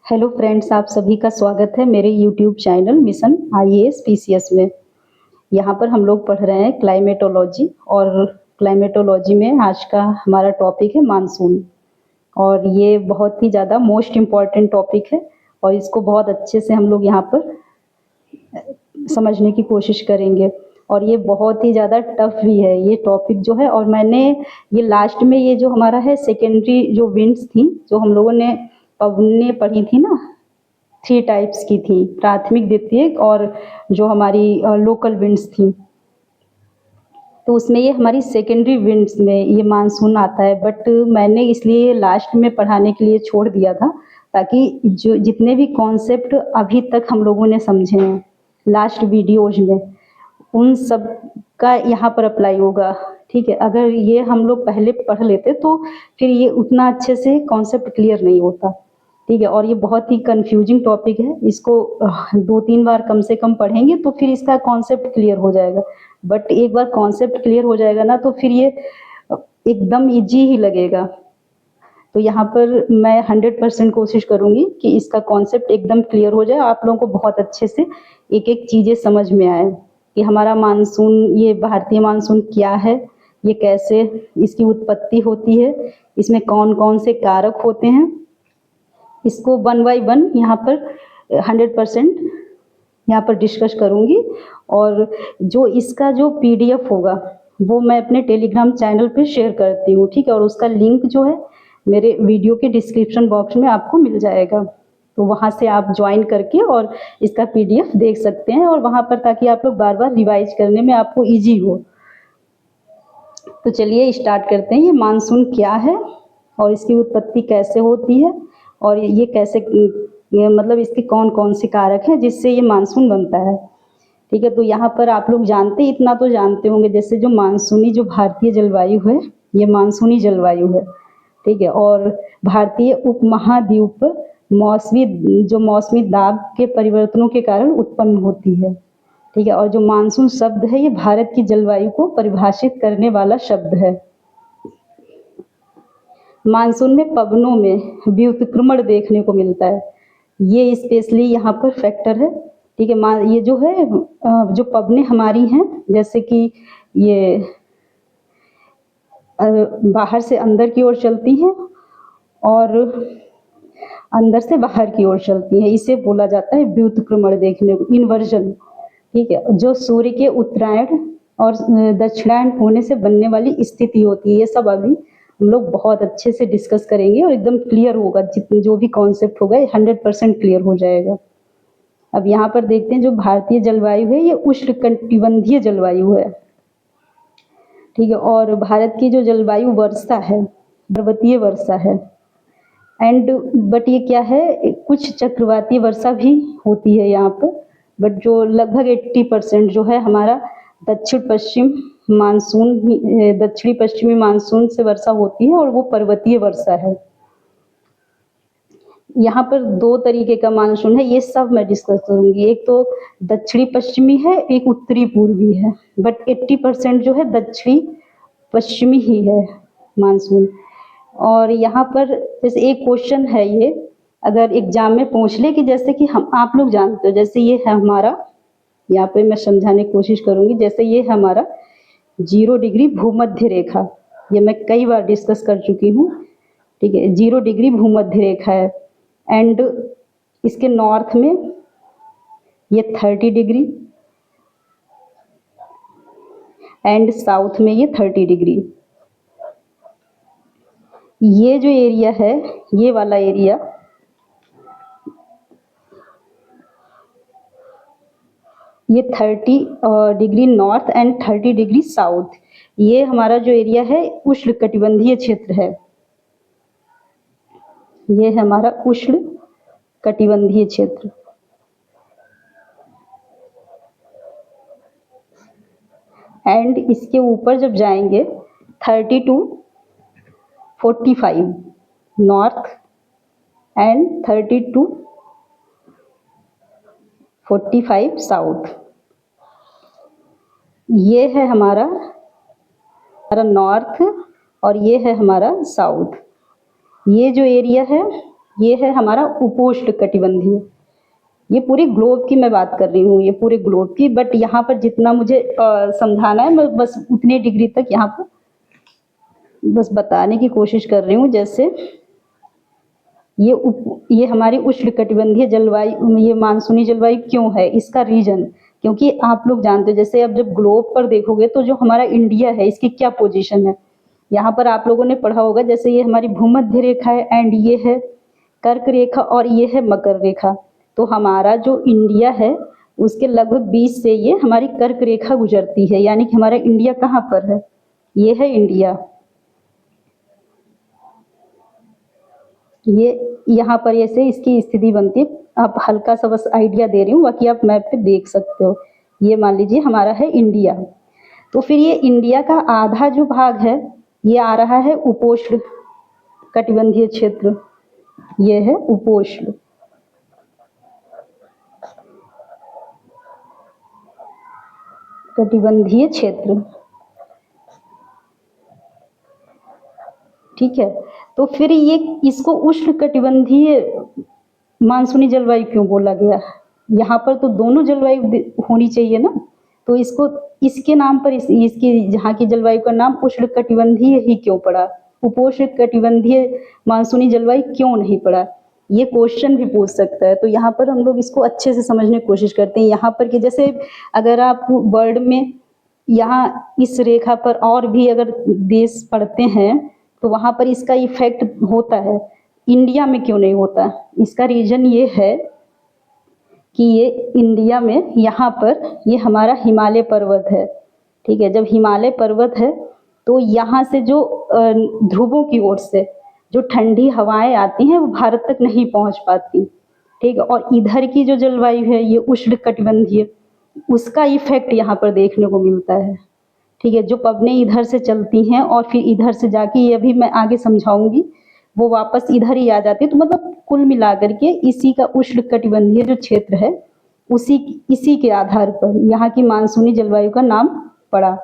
Hello friends, आप सभी का स्वागत है मेरे YouTube channel mission IAS PCS में। यहाँ पर हम लोग पढ़ रहे हैं क्लाइमेटोलॉजी और क्लाइमेटोलॉजी में आज का हमारा टॉपिक है मानसून। और ये बहुत ही ज़्यादा मोस्ट इम्पॉर्टेंट टॉपिक है और इसको बहुत अच्छे से हम लोग यहाँ पर समझने की कोशिश करेंगे। और ये बहुत ही ज़्यादा टफ भी है ये टॉपिक जो है। और मैंने ये लास्ट में ये जो हमारा है सेकेंडरी जो विंड्स थी जो हम लोगों ने पढ़ी थी ना, 3 टाइप्स की थी, प्राथमिक, द्वितीयक और जो हमारी लोकल विंड्स थी। तो उसमें ये हमारी सेकेंडरी विंड्स में ये मानसून आता है। बट मैंने इसलिए लास्ट में पढ़ाने के लिए छोड़ दिया था ताकि जो जितने भी कॉन्सेप्ट अभी तक हम लोगों ने समझे हैं लास्ट वीडियोज में, उन सब का यहाँ पर अप्लाई होगा। ठीक है, अगर ये हम लोग पहले पढ़ लेते तो फिर ये उतना अच्छे से कॉन्सेप्ट क्लियर नहीं होता। ठीक है, और ये बहुत ही कंफ्यूजिंग टॉपिक है। इसको 2-3 बार कम से कम पढ़ेंगे तो फिर इसका कॉन्सेप्ट क्लियर हो जाएगा। बट एक बार कॉन्सेप्ट क्लियर हो जाएगा ना तो फिर ये एकदम इजी ही लगेगा। तो यहाँ पर मैं 100% कोशिश करूँगी कि इसका कॉन्सेप्ट एकदम क्लियर हो जाए, आप लोगों को बहुत अच्छे से एक एक चीज़ें समझ में आए कि हमारा मानसून, ये भारतीय मानसून क्या है, ये कैसे इसकी उत्पत्ति होती है, इसमें कौन कौन से कारक होते हैं। इसको 1 बाय 1 यहाँ पर 100% यहाँ पर डिस्कस करूँगी। और जो इसका जो पीडीएफ होगा वो मैं अपने टेलीग्राम चैनल पे शेयर करती हूँ। ठीक है, और उसका लिंक जो है मेरे वीडियो के डिस्क्रिप्शन बॉक्स में आपको मिल जाएगा। तो वहाँ से आप ज्वाइन करके और इसका पीडीएफ देख सकते हैं और वहाँ पर, ताकि आप लोग बार बार रिवाइज करने में आपको ईजी हो। तो चलिए स्टार्ट करते हैं। ये मानसून क्या है और इसकी उत्पत्ति कैसे होती है और ये कैसे, मतलब इसके कौन कौन से कारक हैं जिससे ये मानसून बनता है। ठीक है, तो यहाँ पर आप लोग जानते, इतना तो जानते होंगे, जैसे जो मानसूनी जो भारतीय जलवायु है ये मानसूनी जलवायु है। ठीक है, और भारतीय उपमहाद्वीप मौसमी दाब के परिवर्तनों के कारण उत्पन्न होती है। ठीक है, और जो मानसून शब्द है ये भारत की जलवायु को परिभाषित करने वाला शब्द है। मानसून में पवनों में व्युत्क्रमण देखने को मिलता है, ये स्पेशली यहाँ पर फैक्टर है। ठीक है, ये जो है जो पवनें हमारी हैं, जैसे कि ये बाहर से अंदर की ओर चलती हैं और अंदर से बाहर की ओर चलती हैं, इसे बोला जाता है व्युत्क्रमण देखने को, इन्वर्जन। ठीक है, जो सूर्य के उत्तरायण और दक्षिणायन होने से बनने वाली स्थिति होती है, ये सब अभी हम लोग बहुत अच्छे से डिस्कस करेंगे और एकदम क्लियर होगा, जितने जो भी कॉन्सेप्ट होगा 100% क्लियर हो जाएगा। अब यहाँ पर देखते हैं जो भारतीय जलवायु है ये उष्णकटिबंधीय जलवायु है। ठीक है, और भारत की जो जलवायु वर्षा है पर्वतीय वर्षा है। बट ये क्या है, कुछ चक्रवाती वर्षा भी होती है यहाँ पर, बट जो लगभग 80% जो है हमारा दक्षिणी पश्चिमी मानसून से वर्षा होती है और वो पर्वतीय वर्षा है। यहाँ पर 2 तरीके का मानसून है, ये सब मैं डिस्कस करूंगी। एक तो दक्षिणी पश्चिमी है, एक उत्तरी पूर्वी है, बट 80% जो है दक्षिणी पश्चिमी ही है मानसून। और यहाँ पर जैसे एक क्वेश्चन है, ये अगर एग्जाम में पूछ ले कि जैसे कि आप लोग जानते हो, जैसे ये है हमारा, यहाँ पे मैं समझाने की कोशिश करूंगी। जैसे ये है हमारा 0 डिग्री भूमध्य रेखा, ये मैं कई बार डिस्कस कर चुकी हूँ। ठीक है, 0 डिग्री भूमध्य रेखा है एंड इसके नॉर्थ में ये 30 डिग्री एंड साउथ में ये 30 डिग्री। ये जो एरिया है, ये वाला एरिया, ये 30 degree north and 30 degree south, ये हमारा जो एरिया है उष्णकटिबंधीय क्षेत्र है। ये है हमारा उष्णकटिबंधीय क्षेत्र। एंड इसके ऊपर जब जाएंगे 30 to 45 north and 30 to 45 south, ये है हमारा नॉर्थ और ये है हमारा साउथ। ये जो एरिया है ये है हमारा उपोष्ण कटिबंधीय। ये पूरे ग्लोब की मैं बात कर रही हूँ, ये पूरे ग्लोब की, बट यहाँ पर जितना मुझे समझाना है मैं बस उतने डिग्री तक यहाँ पर बस बताने की कोशिश कर रही हूँ। जैसे ये हमारी उष्णकटिबंधीय जलवायु, ये मानसूनी जलवायु क्यों है, इसका रीजन, क्योंकि आप लोग जानते हो जैसे अब जब ग्लोब पर देखोगे तो जो हमारा इंडिया है इसकी क्या पोजीशन है। यहाँ पर आप लोगों ने पढ़ा होगा, जैसे ये हमारी भूमध्य रेखा है एंड ये है कर्क रेखा और ये है मकर रेखा। तो हमारा जो इंडिया है उसके लगभग 20 से ये हमारी कर्क रेखा गुजरती है, यानी कि हमारा इंडिया कहाँ पर है, ये है इंडिया। ये यहाँ पर ऐसे इसकी स्थिति बनती है। आप हल्का सा बस आइडिया दे रही हूँ, बाकी आप मैप पे देख सकते हो। ये मान लीजिए हमारा है इंडिया। तो फिर ये इंडिया का आधा जो भाग है ये आ रहा है उपोष्ण कटिबंधीय क्षेत्र, ये है उपोष्ण। कटिबंधीय क्षेत्र, ठीक है। तो फिर ये इसको उष्ण कटिबंधीय मानसूनी जलवायु क्यों बोला गया? यहाँ पर तो दोनों जलवायु होनी चाहिए ना, तो इसको इसके नाम पर इसकी जहाँ की जलवायु का नाम उष्ण कटिबंधीय ही क्यों पड़ा, उपोष्ण कटिबंधीय मानसूनी जलवायु क्यों नहीं पड़ा? ये क्वेश्चन भी पूछ सकता है। तो यहाँ पर हम लोग इसको अच्छे से समझने की कोशिश करते हैं। यहाँ पर कि जैसे अगर आप वर्ल्ड में यहाँ इस रेखा पर और भी अगर देश पढ़ते हैं तो वहाँ पर इसका इफेक्ट होता है, इंडिया में क्यों नहीं होता? इसका रीजन ये है कि ये इंडिया में यहाँ पर ये हमारा हिमालय पर्वत है, ठीक है। जब हिमालय पर्वत है तो यहाँ से जो ध्रुवों की ओर से जो ठंडी हवाएं आती हैं वो भारत तक नहीं पहुँच पाती, ठीक है। और इधर की जो जलवायु है ये उष्ण कटिबंधीय, उसका इफेक्ट यहाँ पर देखने को मिलता है, ठीक है। जो पवनें इधर से चलती हैं और फिर इधर से जाके, ये अभी मैं आगे समझाऊंगी, वो वापस इधर ही आ जाती है। तो मतलब कुल मिलाकर के इसी का उष्ण कटिबंधीय जो क्षेत्र है इसी के आधार पर यहाँ की मानसूनी जलवायु का नाम पड़ा,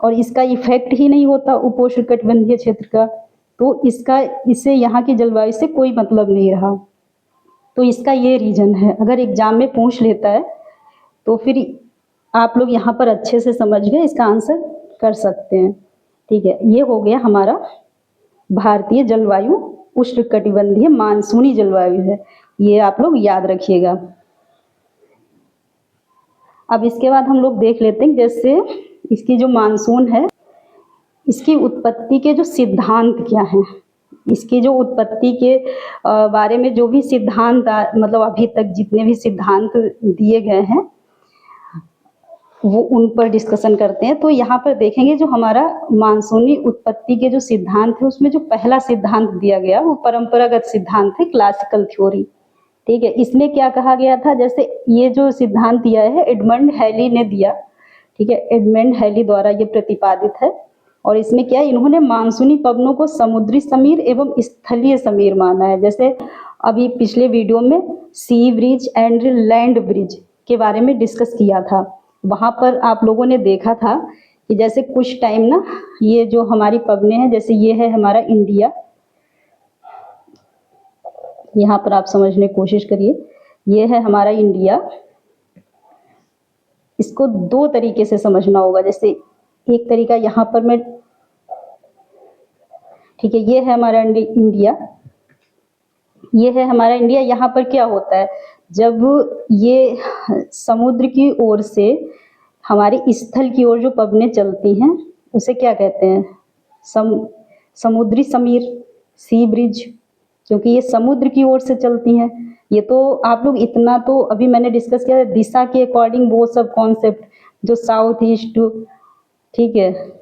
और इसका इफेक्ट ही नहीं होता उपोष्ण कटिबंधीय क्षेत्र का, तो इससे यहाँ की जलवायु से कोई मतलब नहीं रहा। तो इसका ये रीजन है। अगर एग्जाम में पूछ लेता है तो फिर आप लोग यहाँ पर अच्छे से समझ गए, इसका आंसर कर सकते हैं, ठीक है। ये हो गया हमारा भारतीय जलवायु उष्ण कटिबंधीय मानसूनी जलवायु है, ये आप लोग याद रखिएगा। अब इसके बाद हम लोग देख लेते हैं जैसे इसकी जो मानसून है इसकी उत्पत्ति के जो सिद्धांत क्या हैं। इसकी जो उत्पत्ति के बारे में जो भी सिद्धांत मतलब अभी तक जितने भी सिद्धांत दिए गए हैं वो उन पर डिस्कशन करते हैं। तो यहाँ पर देखेंगे जो हमारा मानसूनी उत्पत्ति के जो सिद्धांत है उसमें जो पहला सिद्धांत दिया गया वो परंपरागत सिद्धांत है, क्लासिकल थ्योरी, ठीक है। इसमें क्या कहा गया था, जैसे ये जो सिद्धांत दिया है एडमंड हैली ने दिया, ठीक है। एडमंड हैली द्वारा ये प्रतिपादित है, और इसमें क्या इन्होंने मानसूनी पवनों को समुद्री समीर एवं स्थलीय समीर माना है। जैसे अभी पिछले वीडियो में सी ब्रिज एंड लैंड ब्रिज के बारे में डिस्कस किया था, वहाँ पर आप लोगों ने देखा था कि जैसे कुछ टाइम ना ये जो हमारी पवनें हैं, जैसे ये है हमारा इंडिया, यहाँ पर आप समझने की कोशिश करिए, ये है हमारा इंडिया। इसको दो तरीके से समझना होगा। जैसे एक तरीका यहाँ पर मैं, ठीक है, ये है हमारा इंडिया, ये है हमारा इंडिया। यहाँ पर क्या होता है, जब ये समुद्र की ओर से हमारे स्थल की ओर जो पवनें चलती हैं उसे क्या कहते हैं, समुद्री समीर, सी ब्रिज, क्योंकि ये समुद्र की ओर से चलती हैं। ये तो आप लोग इतना तो अभी मैंने डिस्कस किया है, दिशा के अकॉर्डिंग वो सब कॉन्सेप्ट जो साउथ ईस्ट, ठीक है,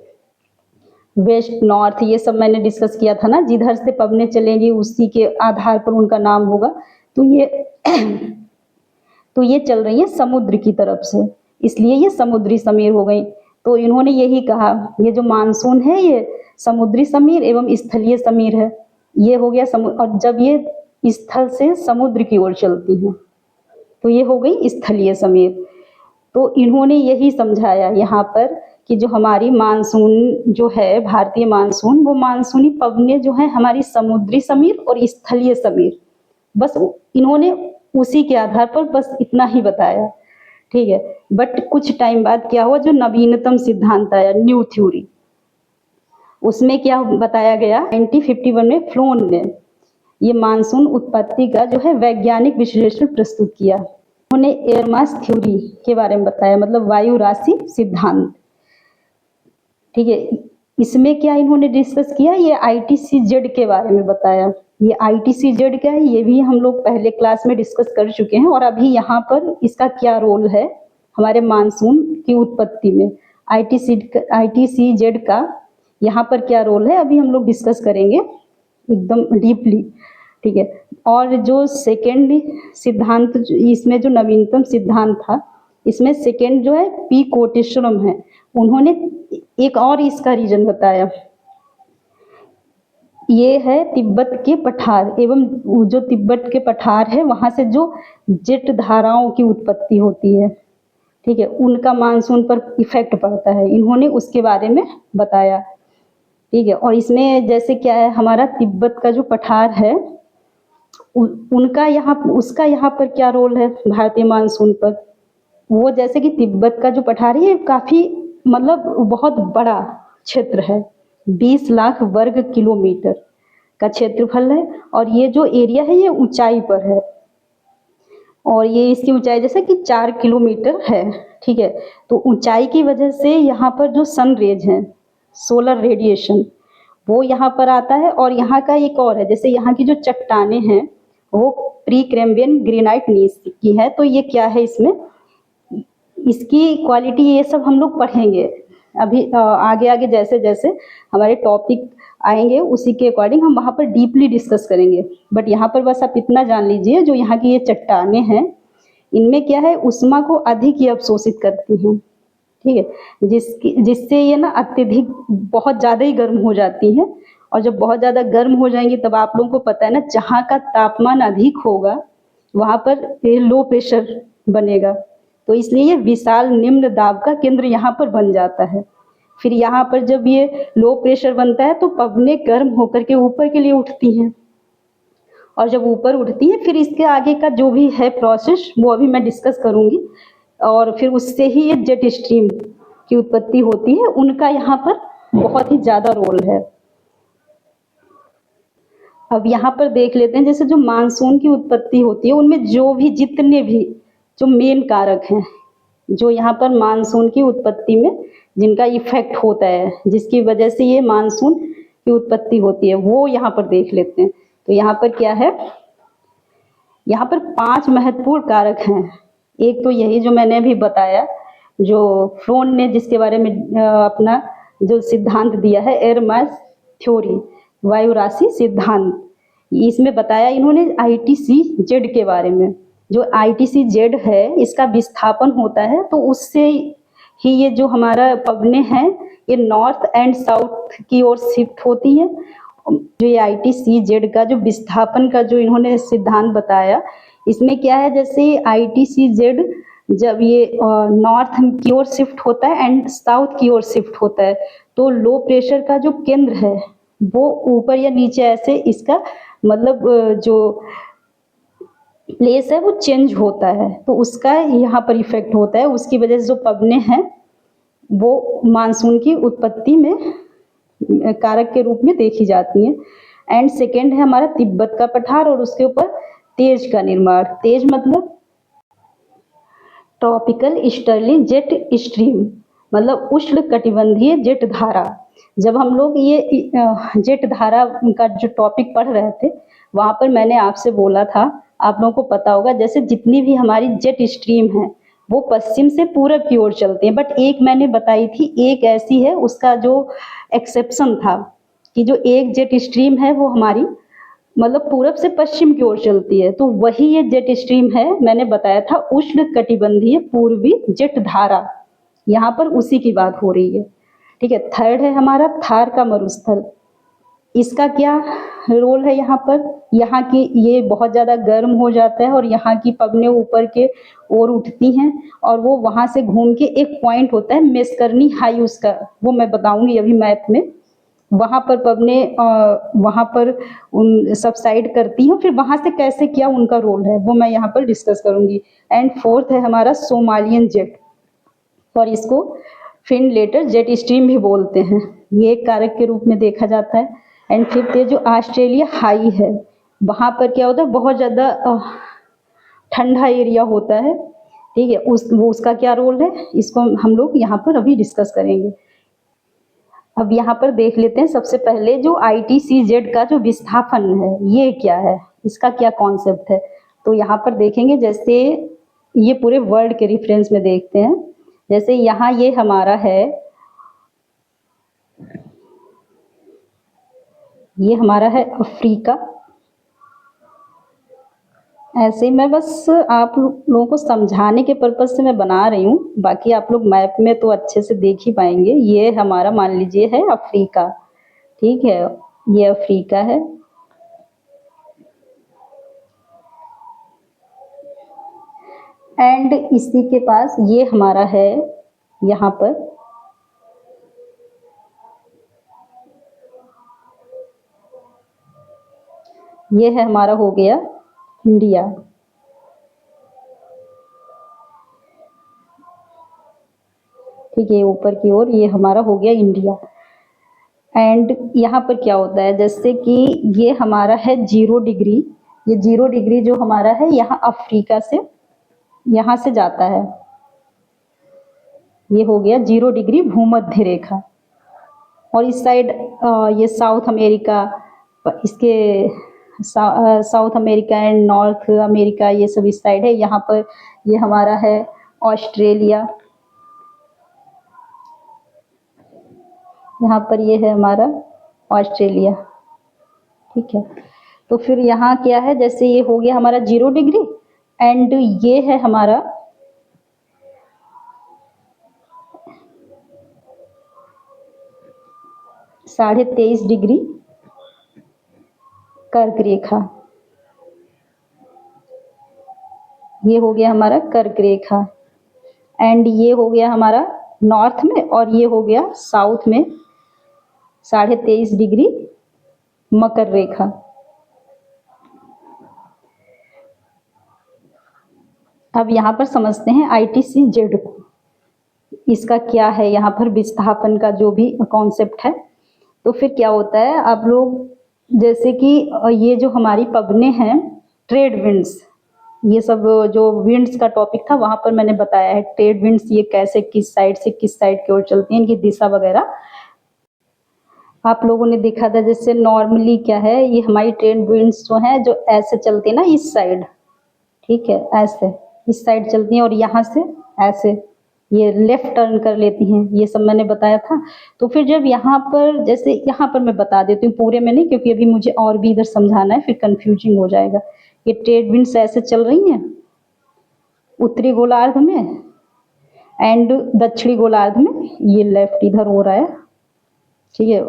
वेस्ट नॉर्थ, ये सब मैंने डिस्कस किया था ना, जिधर से पवनें चलेंगी उसी के आधार पर उनका नाम होगा। तो ये चल रही है समुद्र की तरफ से, इसलिए ये समुद्री समीर हो गई। तो इन्होंने यही कहा ये जो मानसून है ये समुद्री समीर एवं स्थलीय समीर है, ये हो गया और जब ये स्थल से समुद्र की ओर चलती हैं तो ये हो गई स्थलीय समीर। तो इन्होंने यही समझाया यहाँ पर कि जो हमारी मानसून जो है भारतीय मानसून, वो मानसूनी पवनें जो है हमारी समुद्री समीर और स्थलीय समीर बस इन्होंने उसी के आधार पर बस इतना ही बताया, ठीक है। बट कुछ टाइम बाद क्या हुआ, जो नवीनतम सिद्धांत आया, न्यू थ्योरी, उसमें क्या बताया गया, 1951 में फ्लोन ने ये मानसून उत्पत्ति का जो है वैज्ञानिक विश्लेषण प्रस्तुत किया। उन्होंने एयर मास थ्योरी के बारे में बताया, मतलब वायु राशि सिद्धांत, ठीक है। इसमें क्या इन्होंने डिस्कस किया, ये ITCZ के बारे में बताया। ये ITCZ क्या है, ये भी हम लोग पहले क्लास में डिस्कस कर चुके हैं, और अभी यहाँ पर इसका क्या रोल है हमारे मानसून की उत्पत्ति में, ITCZ का यहाँ पर क्या रोल है, अभी हम लोग डिस्कस करेंगे एकदम डीपली, ठीक है। और जो सेकेंड सिद्धांत, इसमें जो नवीनतम सिद्धांत था, इसमें सेकेंड जो है पी कोटेश्वरम है, उन्होंने एक और इसका रीजन बताया। ये है तिब्बत के पठार, एवं जो तिब्बत के पठार है वहां से जो जेट धाराओं की उत्पत्ति होती है, ठीक है, उनका मानसून पर इफेक्ट पड़ता है, इन्होंने उसके बारे में बताया, ठीक है। और इसमें जैसे क्या है, हमारा तिब्बत का जो पठार है उनका यहाँ, उसका यहाँ पर क्या रोल है भारतीय मानसून पर, वो जैसे कि तिब्बत का जो पठार है काफी मतलब बहुत बड़ा क्षेत्र है, 20 लाख वर्ग किलोमीटर का क्षेत्रफल है, और ये जो एरिया है ये ऊंचाई पर है, और ये इसकी ऊंचाई जैसे कि 4 किलोमीटर है, ठीक है। तो ऊंचाई की वजह से यहाँ पर जो सन रेज है, सोलर रेडिएशन, वो यहाँ पर आता है। और यहाँ का एक और है, जैसे यहाँ की जो चट्टाने हैं वो प्री कैम्ब्रियन ग्रेनाइट नीस की है, तो ये क्या है, इसमें इसकी क्वालिटी ये सब हम लोग पढ़ेंगे अभी आगे आगे, जैसे जैसे हमारे टॉपिक आएंगे उसी के अकॉर्डिंग हम वहाँ पर डीपली डिस्कस करेंगे। बट यहाँ पर बस आप इतना जान लीजिए, जो यहाँ की ये चट्टाने हैं, इनमें क्या है, उष्मा को अधिक ही अवशोषित करती हैं, ठीक है, जिससे ये ना अत्यधिक बहुत ज़्यादा ही गर्म हो जाती हैं। और जब बहुत ज़्यादा गर्म हो जाएंगी तब आप लोगों को पता है ना, जहाँ का तापमान अधिक होगा वहाँ पर लो प्रेशर बनेगा, तो इसलिए ये विशाल निम्न दाब का केंद्र यहाँ पर बन जाता है। फिर यहाँ पर जब ये लो प्रेशर बनता है तो पवनें गर्म होकर के ऊपर के लिए उठती हैं, और जब ऊपर उठती है फिर इसके आगे का जो भी है प्रोसेस वो अभी मैं डिस्कस करूँगी, और फिर उससे ही ये जेट स्ट्रीम की उत्पत्ति होती है, उनका यहाँ पर बहुत ही ज़्यादा रोल है। अब यहाँ पर देख लेते हैं, जैसे जो मानसून की उत्पत्ति होती है उनमें जो भी जितने भी जो मेन कारक हैं, जो यहाँ पर मानसून की उत्पत्ति में जिनका इफेक्ट होता है, जिसकी वजह से ये मानसून की उत्पत्ति होती है, वो यहाँ पर देख लेते हैं। तो यहाँ पर क्या है, यहाँ पर 5 महत्वपूर्ण कारक हैं। एक तो यही जो मैंने अभी बताया, जो फ्लोन ने जिसके बारे में अपना जो सिद्धांत दिया है, एयर मास थ्योरी, वायु राशि सिद्धांत, इसमें बताया इन्होंने ITCZ के बारे में। जो ITCZ है इसका विस्थापन होता है, तो उससे ही ये जो हमारा पवनें हैं ये नॉर्थ एंड साउथ की ओर शिफ्ट होती हैं। जो ये ITCZ का जो विस्थापन का जो इन्होंने सिद्धांत बताया, इसमें क्या है, जैसे ITCZ जब ये नॉर्थ की ओर शिफ्ट होता है एंड साउथ की ओर शिफ्ट होता है, तो लो प्रेशर का जो केंद्र है वो ऊपर या नीचे ऐसे इसका मतलब जो प्लेस है वो चेंज होता है, तो उसका यहाँ पर इफेक्ट होता है। उसकी वजह से जो पवनें हैं वो मानसून की उत्पत्ति में कारक के रूप में देखी जाती हैं। एंड सेकेंड है हमारा तिब्बत का पठार, और उसके ऊपर तेज का निर्माण। तेज मतलब ट्रॉपिकल ईस्टर्ली जेट स्ट्रीम, मतलब उष्ण कटिबंधीय जेट धारा। जब हम लोग ये जेट धारा का जो टॉपिक पढ़ रहे थे, वहाँ पर मैंने आपसे बोला था, आप लोगों को पता होगा, जैसे जितनी भी हमारी जेट स्ट्रीम है वो पश्चिम से पूरब की ओर चलते हैं। बट एक मैंने बताई थी, एक ऐसी है उसका जो एक्सेप्शन था कि जो एक जेट स्ट्रीम है वो हमारी मतलब पूरब से पश्चिम की ओर चलती है, तो वही ये जेट स्ट्रीम है, मैंने बताया था उष्ण कटिबंधीय पूर्वी जेट धारा, यहाँ पर उसी की बात हो रही है, ठीक है। थर्ड है हमारा थार का मरुस्थल। इसका क्या रोल है यहाँ पर, यहाँ की ये बहुत ज़्यादा गर्म हो जाता है और यहाँ की पवनें ऊपर के ओर उठती हैं, और वो वहाँ से घूम के एक पॉइंट होता है मेस्करनी हाई, उसका वो मैं बताऊंगी अभी मैप में, वहाँ पर पबने वहाँ पर उन सबसाइड करती हैं, फिर वहाँ से कैसे क्या उनका रोल है वो मैं यहाँ पर डिस्कस करूँगी। एंड फोर्थ है हमारा सोमालियन जेट, और इसको फिनलेटर जेट स्ट्रीम भी बोलते हैं, ये एक कारक के रूप में देखा जाता है। एंड फिफ्थ ये जो ऑस्ट्रेलिया हाई है, वहाँ पर क्या होता है, बहुत ज़्यादा ठंडा एरिया होता है, ठीक है, उसका क्या रोल है, इसको हम लोग यहाँ पर अभी डिस्कस करेंगे। अब यहाँ पर देख लेते हैं सबसे पहले जो ITCZ का जो विस्थापन है ये क्या है, इसका क्या कॉन्सेप्ट है। तो यहाँ पर देखेंगे, जैसे ये पूरे वर्ल्ड के रेफरेंस में देखते हैं, जैसे यहाँ ये हमारा है, ये हमारा है अफ्रीका। ऐसे मैं बस आप लोगों को समझाने के पर्पज से मैं बना रही हूँ, बाकी आप लोग मैप में तो अच्छे से देख ही पाएंगे। ये हमारा मान लीजिए है अफ्रीका, ठीक है, ये अफ्रीका है। एंड इसी के पास ये हमारा है, यहाँ पर ये है हमारा हो गया इंडिया, ठीक है, ऊपर की ओर ये हमारा हो गया इंडिया। एंड यहाँ पर क्या होता है, जैसे कि ये हमारा है 0 डिग्री, ये 0 डिग्री जो हमारा है यहाँ अफ्रीका से यहाँ से जाता है, ये हो गया 0 डिग्री भूमध्य रेखा। और इस साइड ये साउथ अमेरिका, इसके south America and north America ये सब इस साइड है। यहाँ पर ये हमारा है ऑस्ट्रेलिया, यहाँ पर ये है हमारा ऑस्ट्रेलिया, ठीक है। तो फिर यहाँ क्या है, जैसे ये हो गया हमारा 0 डिग्री, एंड ये है हमारा -23.5 डिग्री कर्क रेखा, ये हो गया हमारा कर्क रेखा। एंड ये हो गया हमारा नॉर्थ में, और ये हो गया साउथ में 23.5 डिग्री मकर रेखा। अब यहाँ पर समझते हैं ITCZ को, इसका क्या है यहाँ पर विस्थापन का जो भी कॉन्सेप्ट है। तो फिर क्या होता है, आप लोग जैसे कि ये जो हमारी पवने हैं ट्रेड विंड्स, ये सब जो विंड्स का टॉपिक था वहाँ पर मैंने बताया है ट्रेड विंड्स ये कैसे किस साइड से किस साइड की ओर चलती हैं, इनकी दिशा वगैरह आप लोगों ने देखा था। जैसे नॉर्मली क्या है, ये हमारी ट्रेड विंड्स जो हैं जो ऐसे चलती है ना इस साइड, ठीक है, ऐसे इस साइड चलती हैं, और यहाँ से ऐसे ये लेफ्ट टर्न कर लेती हैं, ये सब मैंने बताया था। तो फिर जब यहाँ पर, जैसे यहाँ पर मैं बता देती हूँ पूरे में नहीं, क्योंकि अभी मुझे और भी इधर समझाना है, फिर कंफ्यूजिंग हो जाएगा। ये ट्रेड विंड्स ऐसे चल रही हैं उत्तरी गोलार्ध में, एंड दक्षिणी गोलार्ध में ये लेफ्ट इधर हो रहा है, ठीक है।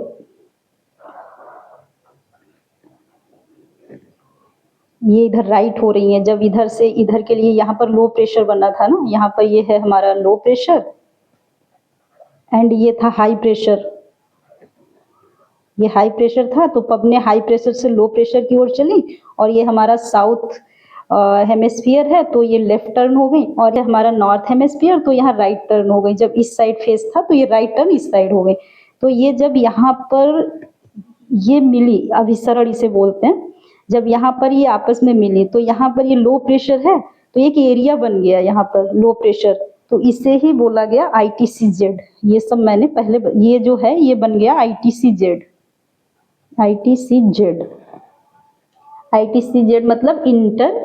ये इधर राइट हो रही है, जब इधर से इधर के लिए यहाँ पर लो प्रेशर बना था ना, यहाँ पर ये है हमारा लो प्रेशर, एंड ये था हाई प्रेशर, ये हाई प्रेशर था। तो पवने हाई प्रेशर से लो प्रेशर की ओर चली, और ये हमारा साउथ हेमिस्फीयर है तो ये लेफ्ट टर्न हो गई, और ये हमारा नॉर्थ हेमिस्फीयर तो यहाँ राइट टर्न हो गई। जब इस साइड फेस था तो ये राइट टर्न इस साइड हो गई। तो ये जब यहाँ पर ये मिली, अभिसरण इसे बोलते हैं, जब यहाँ पर ये आपस में मिली तो यहाँ पर ये लो प्रेशर है, तो एक एरिया बन गया यहाँ पर लो प्रेशर, तो इसे ही बोला गया ITCZ। ये सब मैंने पहले, ये जो है ये बन गया ITCZ। ITCZ मतलब इंटर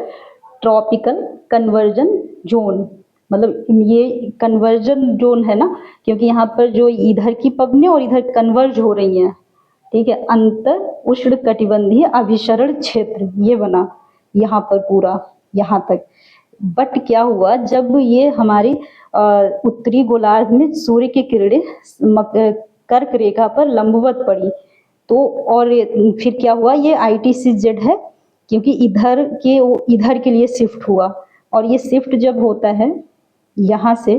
ट्रॉपिकल कन्वर्जन जोन, मतलब ये कन्वर्जन जोन है ना, क्योंकि यहाँ पर जो इधर की पवने और इधर कन्वर्ज हो रही हैं, ठीक है, अंतर उष्ण कटिबंधीय अभिसरण क्षेत्र ये बना यहाँ पर पूरा यहाँ तक। बट क्या हुआ, जब ये हमारी उत्तरी गोलार्ध में सूर्य की किरणें कर्क रेखा पर लंबवत पड़ी, तो और फिर क्या हुआ, ये ITCZ है क्योंकि इधर के लिए शिफ्ट हुआ, और ये शिफ्ट जब होता है यहाँ से,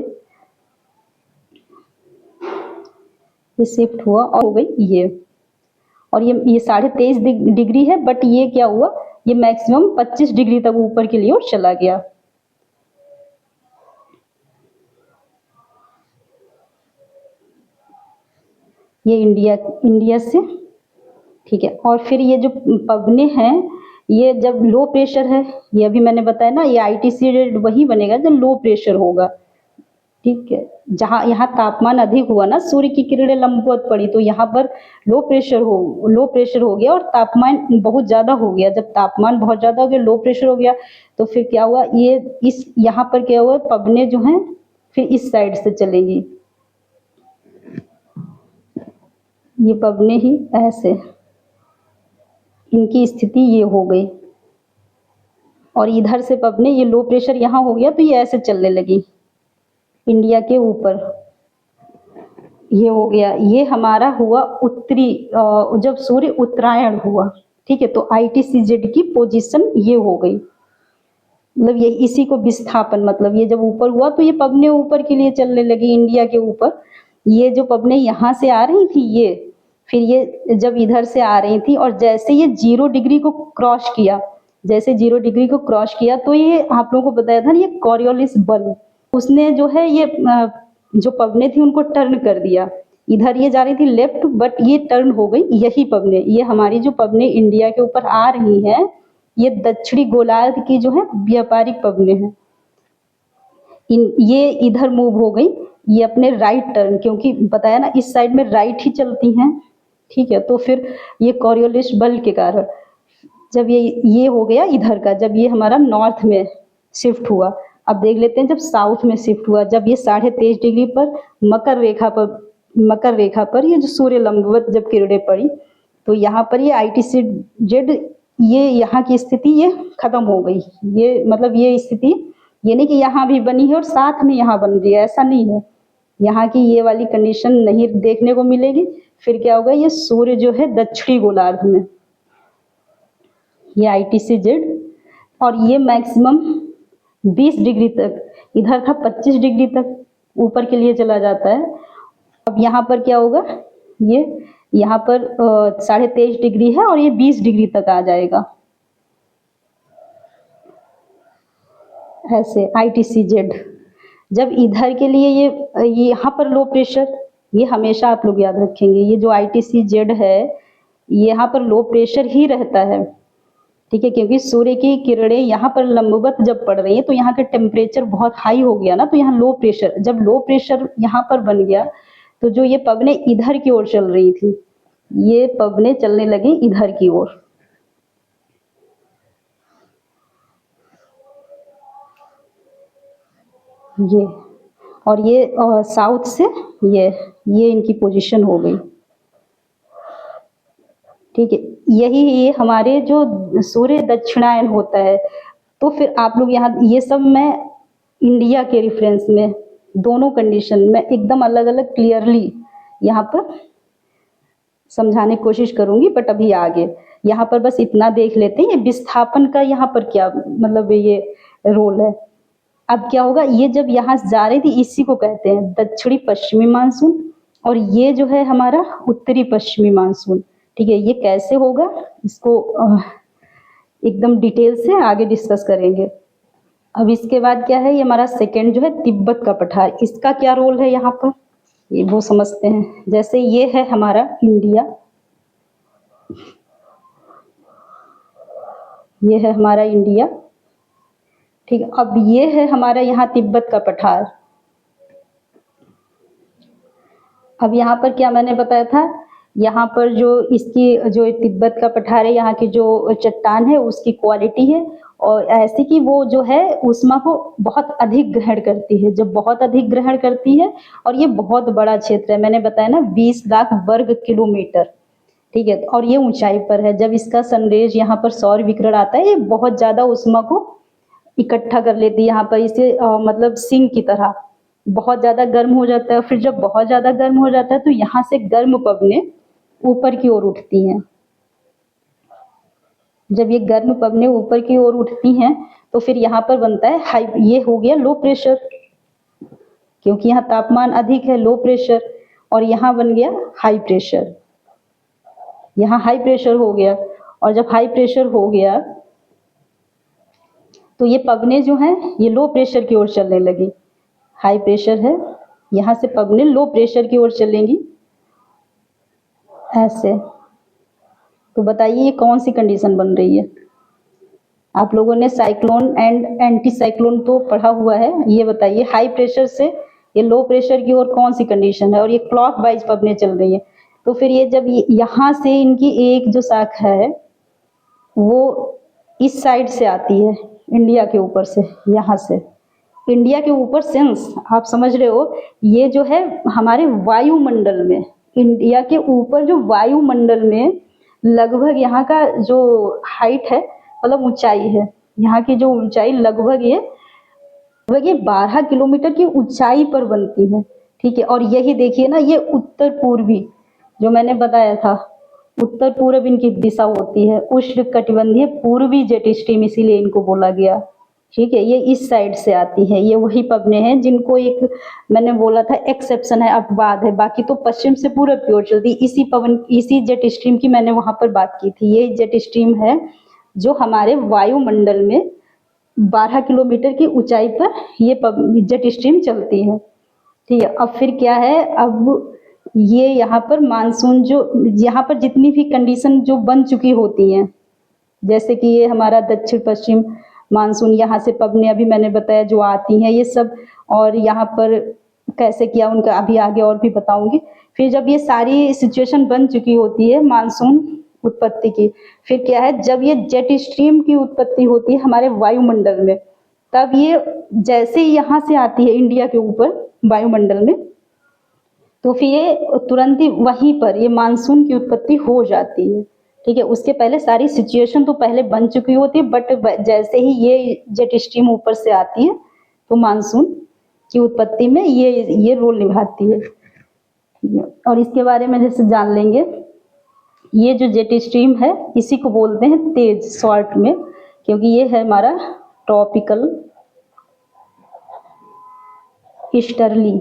ये शिफ्ट हुआ और हो गई ये, और ये 23.5 डिग्री है, बट ये क्या हुआ, ये मैक्सिमम 25 डिग्री तक ऊपर के लिए चला गया। ये इंडिया से, ठीक है। और फिर ये जो पवने हैं, ये जब लो प्रेशर है, ये अभी मैंने बताया ना, ये ITC वही बनेगा जब लो प्रेशर होगा, ठीक है। जहाँ यहाँ तापमान अधिक हुआ ना, सूर्य की किरणें लंबवत पड़ी, तो यहाँ पर लो प्रेशर हो गया और तापमान बहुत ज्यादा हो गया। जब तापमान बहुत ज्यादा हो गया, लो प्रेशर हो गया, तो फिर क्या हुआ, ये इस यहाँ पर क्या हुआ, पवने जो हैं फिर इस साइड से चलेंगी, ये पवने ही ऐसे, इनकी स्थिति ये हो गई। और इधर से पवने, ये लो प्रेशर यहाँ हो गया तो ये ऐसे चलने लगी इंडिया के ऊपर, ये हो गया। ये हमारा हुआ उत्तरी, जब सूर्य उत्तरायण हुआ, ठीक है, तो ITCZ की पोजीशन ये हो गई, मतलब ये इसी को विस्थापन, मतलब ये जब ऊपर हुआ तो ये पवने ऊपर के लिए चलने लगी इंडिया के ऊपर। ये जो पवने यहाँ से आ रही थी, ये फिर ये जब इधर से आ रही थी और जैसे ये 0 डिग्री को क्रॉस किया, जैसे 0 डिग्री को क्रॉस किया, तो ये आप लोगों को बताया था ना, ये कॉरियोलिस बल, उसने जो है ये जो पवने थी उनको टर्न कर दिया। इधर ये जा रही थी लेफ्ट, बट ये टर्न हो गई। यही पवने, ये हमारी जो पवने इंडिया के ऊपर आ रही हैं, ये दक्षिणी गोलार्ध की जो है व्यापारिक पवने हैं। ये इधर मूव हो गई, ये अपने राइट टर्न, क्योंकि बताया ना इस साइड में राइट ही चलती हैं, ठीक है। तो फिर ये कॉरियोलिस बल के कारण जब ये हो गया इधर का, जब ये हमारा नॉर्थ में शिफ्ट हुआ। अब देख लेते हैं जब साउथ में शिफ्ट हुआ, जब ये 23.5 डिग्री पर मकर रेखा पर ये जो सूर्य लंबवत जब किरणें पड़ी, तो यहाँ पर ये ITCZ, ये यहाँ की स्थिति ये खत्म हो गई। ये मतलब ये स्थिति, ये नहीं कि यहाँ भी बनी है और साथ में यहाँ बन रही है, ऐसा नहीं है। यहाँ की ये वाली कंडीशन नहीं देखने को मिलेगी। फिर क्या होगा, ये सूर्य जो है दक्षिणी गोलार्ध में, ये ITCZ, और ये मैक्सिमम 20 डिग्री तक, इधर था 25 डिग्री तक ऊपर के लिए चला जाता है। अब यहाँ पर क्या होगा, ये यहाँ पर 23.5 डिग्री है और ये 20 डिग्री तक आ जाएगा, ऐसे ITCZ। जब इधर के लिए ये यहाँ पर लो प्रेशर, ये हमेशा आप लोग याद रखेंगे, ये जो ITCZ है यहाँ पर लो प्रेशर ही रहता है, ठीक है, क्योंकि सूर्य की किरणें यहाँ पर लंबवत जब पड़ रही है तो यहाँ का टेम्परेचर बहुत हाई हो गया ना, तो यहाँ लो प्रेशर, जब लो प्रेशर यहाँ पर बन गया तो जो ये पवने इधर की ओर चल रही थी, ये पवने चलने लगी इधर की ओर। ये और ये साउथ से ये इनकी पोजीशन हो गई, ठीक है। यही ये हमारे जो सूर्य दक्षिणायन होता है। तो फिर आप लोग यहाँ, ये सब मैं इंडिया के रेफरेंस में दोनों कंडीशन में एकदम अलग अलग क्लियरली यहाँ पर समझाने की कोशिश करूंगी, बट अभी आगे यहाँ पर बस इतना देख लेते हैं, ये विस्थापन का यहाँ पर क्या मतलब ये रोल है। अब क्या होगा, ये जब यहाँ जा रही थी, इसी को कहते हैं दक्षिणी पश्चिमी मानसून, और ये जो है हमारा उत्तरी पश्चिमी मानसून, ठीक है। ये कैसे होगा, इसको एकदम डिटेल से आगे डिस्कस करेंगे। अब इसके बाद क्या है, ये हमारा सेकंड जो है तिब्बत का पठार, इसका क्या रोल है यहाँ पर, ये वो समझते हैं। जैसे ये है हमारा इंडिया, ये है हमारा इंडिया, ठीक है। अब ये है हमारा यहाँ तिब्बत का पठार। अब यहाँ पर क्या मैंने बताया था, यहाँ पर जो इसकी जो तिब्बत का पठार है, यहाँ की जो चट्टान है उसकी क्वालिटी है और ऐसी कि वो जो है ऊष्मा को बहुत अधिक ग्रहण करती है, जब बहुत अधिक ग्रहण करती है। और ये बहुत बड़ा क्षेत्र है, मैंने बताया ना 20 लाख वर्ग किलोमीटर, ठीक है। और ये ऊंचाई पर है, जब इसका सनरेज यहाँ पर सौर विकिरण आता है, ये बहुत ज्यादा ऊष्मा को इकट्ठा कर लेती है यहाँ पर, इसे मतलब सिंक की तरह बहुत ज्यादा गर्म हो जाता है। फिर जब बहुत ज्यादा गर्म हो जाता है तो यहाँ से गर्म पवनें ऊपर की ओर उठती हैं। जब ये गर्म पवनें ऊपर की ओर उठती हैं तो फिर यहाँ पर बनता है हाई, ये हो गया लो प्रेशर, क्योंकि यहाँ तापमान अधिक है, लो प्रेशर, और यहाँ बन गया हाई प्रेशर, यहाँ हाई प्रेशर हो गया, और जब हाई प्रेशर हो गया तो ये पवने जो हैं ये लो प्रेशर की ओर चलने लगी। हाई प्रेशर है, यहाँ से पवने लो प्रेशर की ओर चलेंगी ऐसे। तो बताइए ये कौन सी कंडीशन बन रही है? आप लोगों ने साइक्लोन एंड एंटी साइक्लोन तो पढ़ा हुआ है। ये बताइए हाई प्रेशर से ये लो प्रेशर की ओर कौन सी कंडीशन है, और ये क्लॉक वाइज पवने चल रही है। तो फिर ये जब यहाँ से इनकी एक जो शाखा है वो इस साइड से आती है, इंडिया के ऊपर से, यहाँ से इंडिया के ऊपर सेंस आप समझ रहे हो, ये जो है हमारे वायुमंडल में, इंडिया के ऊपर जो वायुमंडल में लगभग यहाँ का जो हाइट है, मतलब ऊंचाई है, यहाँ की जो ऊंचाई लगभग ये 12 किलोमीटर की ऊंचाई पर बनती है। ठीक है, और यही देखिए ना, ये उत्तर पूर्वी जो मैंने बताया था, उत्तर पूर्व इनकी दिशा होती है, उष्ण कटिबंधीय पूर्वी जेट स्ट्रीम, इसीलिए इनको बोला गया। ठीक है, ये इस साइड से आती है, ये वही पवने हैं जिनको एक मैंने बोला था एक्सेप्शन है, अपवाद है, बाकी तो पश्चिम से पूरब की ओर चलती। इसी जेट स्ट्रीम की मैंने वहां पर बात की थी। ये जेट स्ट्रीम है जो हमारे वायुमंडल में 12 किलोमीटर की ऊंचाई पर ये जेट स्ट्रीम चलती है। ठीक है, अब फिर क्या है, अब ये यहाँ पर मानसून जो यहाँ पर जितनी भी कंडीशन जो बन चुकी होती हैं, जैसे कि ये हमारा दक्षिण पश्चिम मानसून, यहाँ से पवने अभी मैंने बताया जो आती हैं ये सब, और यहाँ पर कैसे किया उनका अभी आगे और भी बताऊंगी। फिर जब ये सारी सिचुएशन बन चुकी होती है मानसून उत्पत्ति की, फिर क्या है, जब ये जेट स्ट्रीम की उत्पत्ति होती है हमारे वायुमंडल में, तब ये जैसे ही यहाँ से आती है इंडिया के ऊपर वायुमंडल में, तो फिर ये तुरंत ही वहीं पर ये मानसून की उत्पत्ति हो जाती है। ठीक है, उसके पहले सारी सिचुएशन तो पहले बन चुकी होती है, बट जैसे ही ये जेट स्ट्रीम ऊपर से आती है तो मानसून की उत्पत्ति में ये रोल निभाती है। ठीक है, और इसके बारे में जैसे जान लेंगे, ये जो जेट स्ट्रीम है इसी को बोलते हैं तेज, शॉर्ट में, क्योंकि ये है हमारा ट्रॉपिकल ईस्टर्ली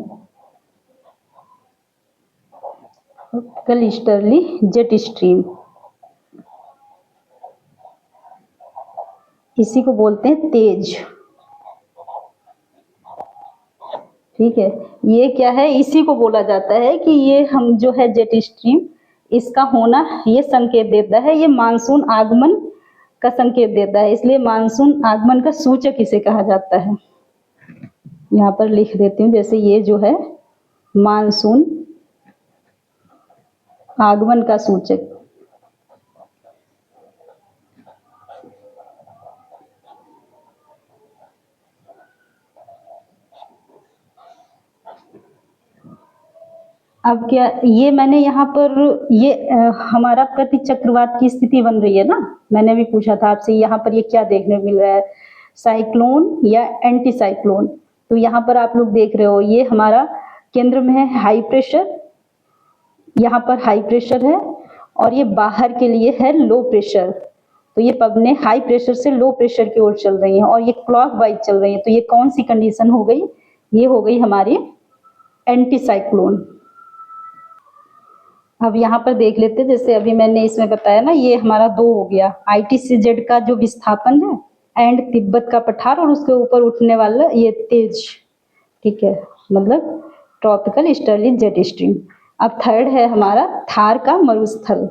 जेट स्ट्रीम, इसी को बोलते हैं तेज। ठीक है, ये क्या है, इसी को बोला जाता है कि ये हम जो है जेट स्ट्रीम, इसका होना ये संकेत देता है, ये मानसून आगमन का संकेत देता है, इसलिए मानसून आगमन का सूचक इसे कहा जाता है। यहाँ पर लिख देती हूँ, जैसे ये जो है मानसून आगमन का सूचक। अब क्या, ये मैंने यहाँ पर ये हमारा प्रति चक्रवात की स्थिति बन रही है ना, मैंने भी पूछा था आपसे, यहाँ पर ये क्या देखने को मिल रहा है, साइक्लोन या एंटी साइक्लोन। तो यहाँ पर आप लोग देख रहे हो, ये हमारा केंद्र में है हाई प्रेशर, यहाँ पर हाई प्रेशर है, और ये बाहर के लिए है लो प्रेशर। तो ये पवने हाई प्रेशर से लो प्रेशर की ओर चल रही हैं, और ये क्लॉक वाइज चल रही है। तो ये कौन सी कंडीशन हो गई, ये हो गई हमारी एंटी साइक्लोन। अब यहाँ पर देख लेते हैं, जैसे अभी मैंने इसमें बताया ना, ये हमारा 2 हो गया, ITCZ का जो विस्थापन है एंड तिब्बत का पठार, और उसके ऊपर उठने वाला ये तेज। ठीक है, मतलब ट्रॉपिकल ईस्टर्ली जेट स्ट्रीम। अब थर्ड है हमारा थार का मरुस्थल,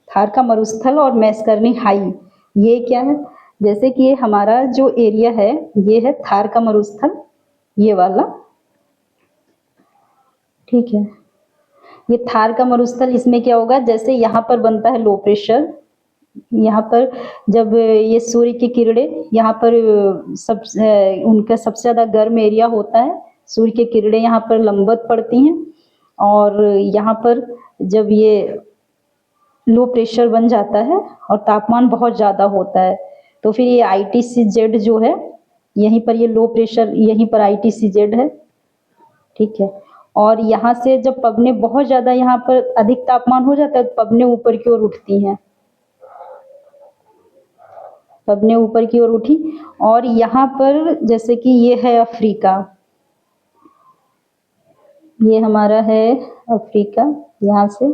थार का मरुस्थल और मैस्करनी हाई। ये क्या है, जैसे कि ये हमारा जो एरिया है ये है थार का मरुस्थल, ये वाला। ठीक है, ये थार का मरुस्थल, इसमें क्या होगा, जैसे यहाँ पर बनता है लो प्रेशर, यहाँ पर जब ये सूर्य की किरणें यहाँ पर उनका सबसे ज्यादा गर्म एरिया होता है, सूर्य की किरणें यहाँ पर लंबवत पड़ती हैं, और यहाँ पर जब ये लो प्रेशर बन जाता है और तापमान बहुत ज्यादा होता है, तो फिर ये ITCZ जो है, यहीं पर ये लो प्रेशर, यहीं पर ITCZ है। ठीक है, और यहाँ से जब पवने बहुत ज्यादा यहाँ पर अधिक तापमान हो जाता है तो पवने ऊपर की ओर उठती हैं, पवने ऊपर की ओर उठी, और यहाँ पर जैसे कि ये है अफ्रीका, ये हमारा है अफ्रीका, यहाँ से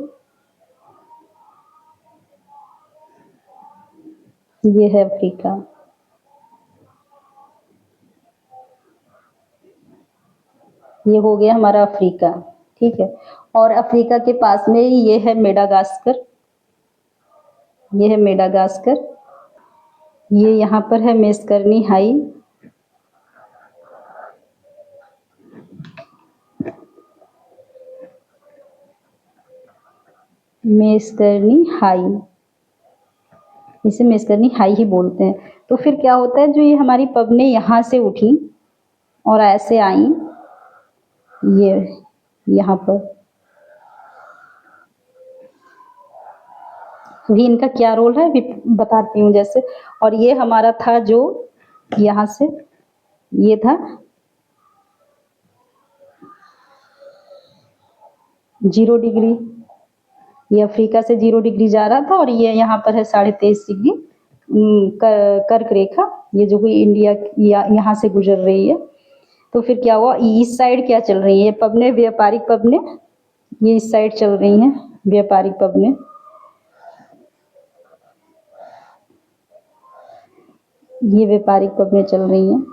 ये है अफ्रीका। ये हो गया हमारा अफ्रीका, ठीक है। और अफ्रीका के पास में ही ये है मेडागास्कर, ये है मेडागास्कर। ये यहाँ पर है मेस्करनी हाई, मेस्करनी हाई, इसे मेस्करनी हाई ही बोलते हैं। तो फिर क्या होता है, जो ये हमारी पबने यहाँ से उठी और ऐसे आई, ये यहाँ पर भी इनका क्या रोल है भी बताती हूँ जैसे। और ये हमारा था जो यहाँ से ये था 0 डिग्री, ये अफ्रीका से 0 डिग्री जा रहा था और ये यहाँ पर है 23.5 डिग्री कर्क रेखा, ये जो कोई इंडिया यहाँ से गुजर रही है। तो फिर क्या हुआ, इस साइड क्या चल रही है पबने, व्यापारिक पबने, ये इस साइड चल रही हैं व्यापारिक पबने। ये व्यापारिक पबने चल रही हैं।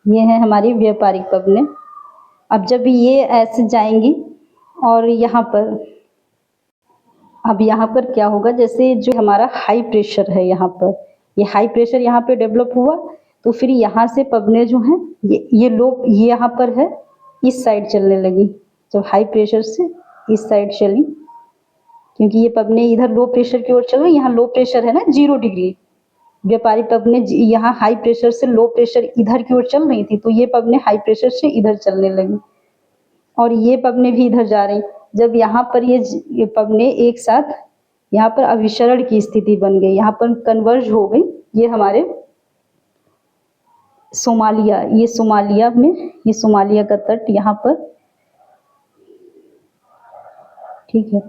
ये है हमारी व्यापारिक पबने। अब जब ये ऐसे जाएंगी और यहाँ पर, अब यहाँ पर क्या होगा, जैसे जो हमारा हाई प्रेशर है यहाँ पर, ये हाई प्रेशर यहाँ पे डेवलप हुआ, तो फिर यहाँ से पबने जो हैं ये लो, ये यहाँ पर है इस साइड चलने लगी। जब हाई प्रेशर से इस साइड चली, क्योंकि ये पबने इधर लो प्रेशर की ओर चल रही, यहाँ लो प्रेशर है ना 0 डिग्री, व्यापारिक पबने यहाँ हाई प्रेशर से लो प्रेशर इधर की ओर चल रही थी, तो ये पबने हाई प्रेशर से इधर चलने लगी और ये पबने भी इधर जा रही। जब यहाँ पर ये पबने एक साथ यहाँ पर अभिसरण की स्थिति बन गई, यहाँ पर कन्वर्ज हो गई, ये हमारे सोमालिया, ये सोमालिया में, ये सोमालिया का तट यहाँ पर, ठीक है।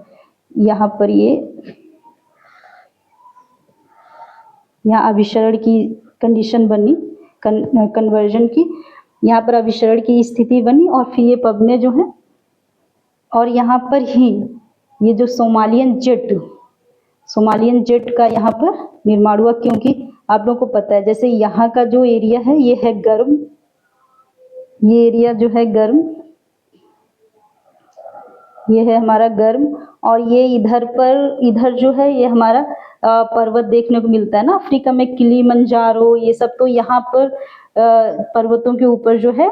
यहाँ पर ये यहाँ अभिसरण की कंडीशन बनी, कन्वर्जन की, यहाँ पर अभिसरण की स्थिति बनी और फिर ये पबने जो हैं, और यहाँ पर ही ये जो सोमालियन जेट का यहाँ पर निर्माण हुआ, क्योंकि आप लोगों को पता है जैसे यहाँ का जो एरिया है ये है गर्म, ये एरिया जो है गर्म, ये है हमारा गर्म, और ये इधर जो है ये हमारा पर्वत देखने को मिलता है ना अफ्रीका में, किलिमंजारो, ये सब। तो यहाँ पर पर्वतों के ऊपर जो है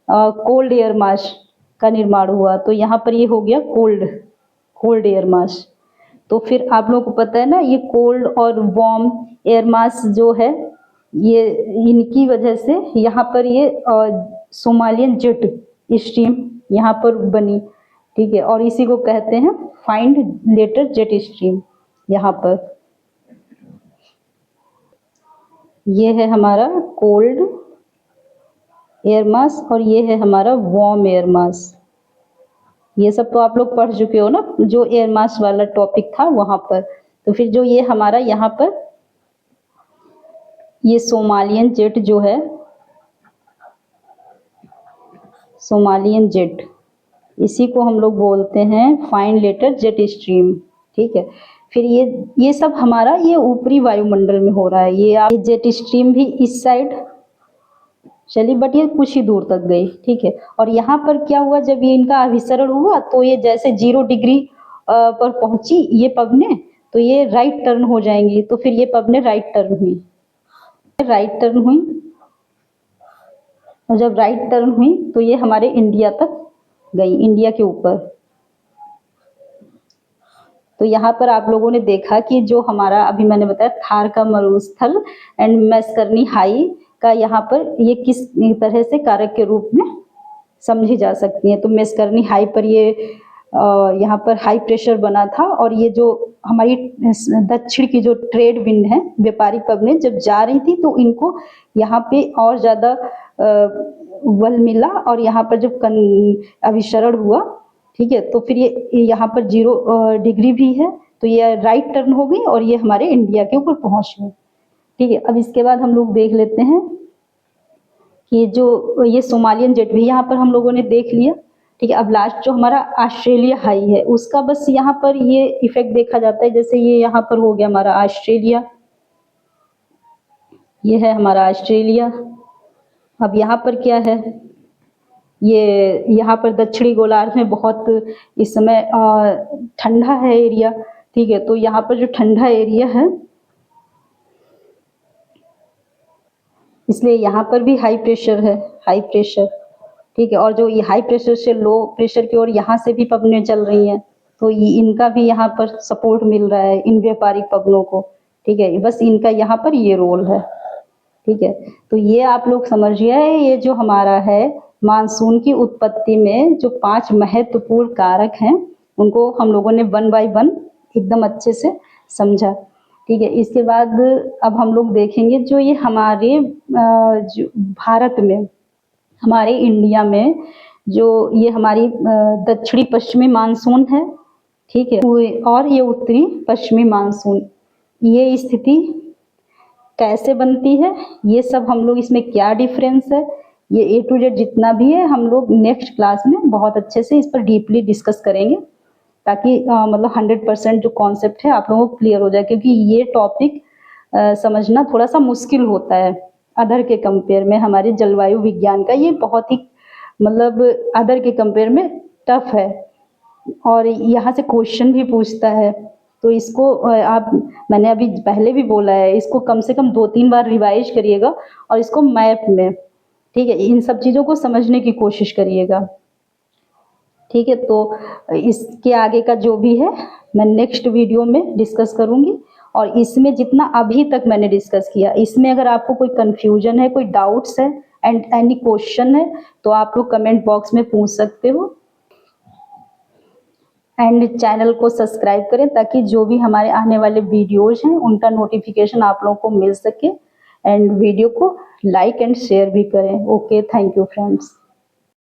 कोल्ड एयर मास का निर्माण हुआ, तो यहाँ पर ये हो गया कोल्ड एयर मास। तो फिर आप लोगों को पता है ना, ये कोल्ड और वार्म एयर मास जो है, ये इनकी वजह से यहाँ पर ये सोमालियन जेट स्ट्रीम यहाँ पर बनी, ठीक है। और इसी को कहते हैं फाइंड लेटर जेट स्ट्रीम। यहाँ पर ये है हमारा कोल्ड एयर मास और ये है हमारा वार्म एयर मास। ये सब तो आप लोग पढ़ चुके हो ना, जो एयर मास वाला टॉपिक था वहां पर। तो फिर जो ये हमारा यहाँ पर ये सोमालियन जेट जो है, सोमालियन जेट, इसी को हम लोग बोलते हैं फाइन लेटर जेट स्ट्रीम, ठीक है। फिर ये सब हमारा ये ऊपरी वायुमंडल में हो रहा है। ये जेट स्ट्रीम भी इस साइड चली, बट ये कुछ ही दूर तक गई, ठीक है। और यहाँ पर क्या हुआ, जब ये इनका अभिसरण हुआ तो ये जैसे 0 डिग्री पर पहुंची ये पबने, तो ये राइट टर्न हो जाएंगी। तो फिर ये पबने राइट टर्न हुई, और जब राइट टर्न हुई तो ये हमारे इंडिया तक गई, इंडिया के ऊपर। तो यहाँ पर आप लोगों ने देखा कि जो हमारा अभी मैंने बताया थार का मरुस्थल एंड मेस्करनी हाई का यहाँ पर ये किस तरह से कारक के रूप में समझी जा सकती है। तो मेस्करनी हाई पर ये यहाँ पर हाई प्रेशर बना था, और ये जो हमारी दक्षिण की जो ट्रेड विंड है, व्यापारिक पबने जब जा रही थी तो इनको यहाँ पे और ज़्यादा बल मिला, और यहाँ पर जब अभिसरण हुआ, ठीक है, तो फिर ये यहाँ पर 0 डिग्री भी है, तो ये राइट टर्न हो गई और ये हमारे इंडिया के ऊपर पहुँच गई, ठीक है। अब इसके बाद हम लोग देख लेते हैं कि जो ये सोमालियन जेट भी यहाँ पर हम लोगों ने देख लिया। ठीक है। अब लास्ट जो हमारा ऑस्ट्रेलिया हाई है उसका बस यहाँ पर ये इफेक्ट देखा जाता है, जैसे ये यहाँ पर हो गया हमारा ऑस्ट्रेलिया, ये है हमारा ऑस्ट्रेलिया। अब यहाँ पर क्या है, ये यहाँ पर दक्षिणी गोलार्ध में बहुत इस समय ठंडा है एरिया, ठीक है। तो यहाँ पर जो ठंडा एरिया है इसलिए यहाँ पर भी हाई प्रेशर है, हाई प्रेशर, ठीक है। और जो ये हाई प्रेशर से लो प्रेशर की ओर यहाँ से भी पवनें चल रही हैं, तो ये इनका भी यहाँ पर सपोर्ट मिल रहा है इन व्यापारिक पवनों को, ठीक है। बस इनका यहाँ पर ये रोल है, ठीक है। तो ये आप लोग समझिए, ये जो हमारा है मानसून की उत्पत्ति में जो 5 महत्वपूर्ण कारक हैं उनको हम लोगों ने 1 बाय 1 एकदम अच्छे से समझा, ठीक है। इसके बाद अब हम लोग देखेंगे जो ये हमारे जो भारत में, हमारे इंडिया में जो ये हमारी दक्षिणी पश्चिमी मानसून है, ठीक है, और ये उत्तरी पश्चिमी मानसून, ये स्थिति कैसे बनती है, ये सब हम लोग इसमें क्या डिफरेंस है, ये A to Z जितना भी है हम लोग नेक्स्ट क्लास में बहुत अच्छे से इस पर डीपली डिस्कस करेंगे, ताकि मतलब 100% जो कॉन्सेप्ट है आप लोगों को क्लियर हो जाए, क्योंकि ये टॉपिक समझना थोड़ा सा मुश्किल होता है अदर के कंपेयर में। हमारे जलवायु विज्ञान का ये बहुत ही मतलब अदर के कंपेयर में टफ है, और यहाँ से क्वेश्चन भी पूछता है। तो इसको आप, मैंने अभी पहले भी बोला है, इसको कम से कम 2-3 बार रिवाइज करिएगा और इसको मैप में, ठीक है, इन सब चीज़ों को समझने की कोशिश करिएगा, ठीक है। तो इसके आगे का जो भी है मैं नेक्स्ट वीडियो में डिस्कस करूँगी, और इसमें जितना अभी तक मैंने डिस्कस किया, इसमें अगर आपको कोई कन्फ्यूजन है, कोई डाउट्स है एंड एनी क्वेश्चन है तो आप लोग कमेंट बॉक्स में पूछ सकते हो। एंड चैनल को सब्सक्राइब करें ताकि जो भी हमारे आने वाले वीडियोज हैं उनका नोटिफिकेशन आप लोगों को मिल सके, एंड वीडियो को लाइक एंड शेयर भी करें। Okay, thank you friends.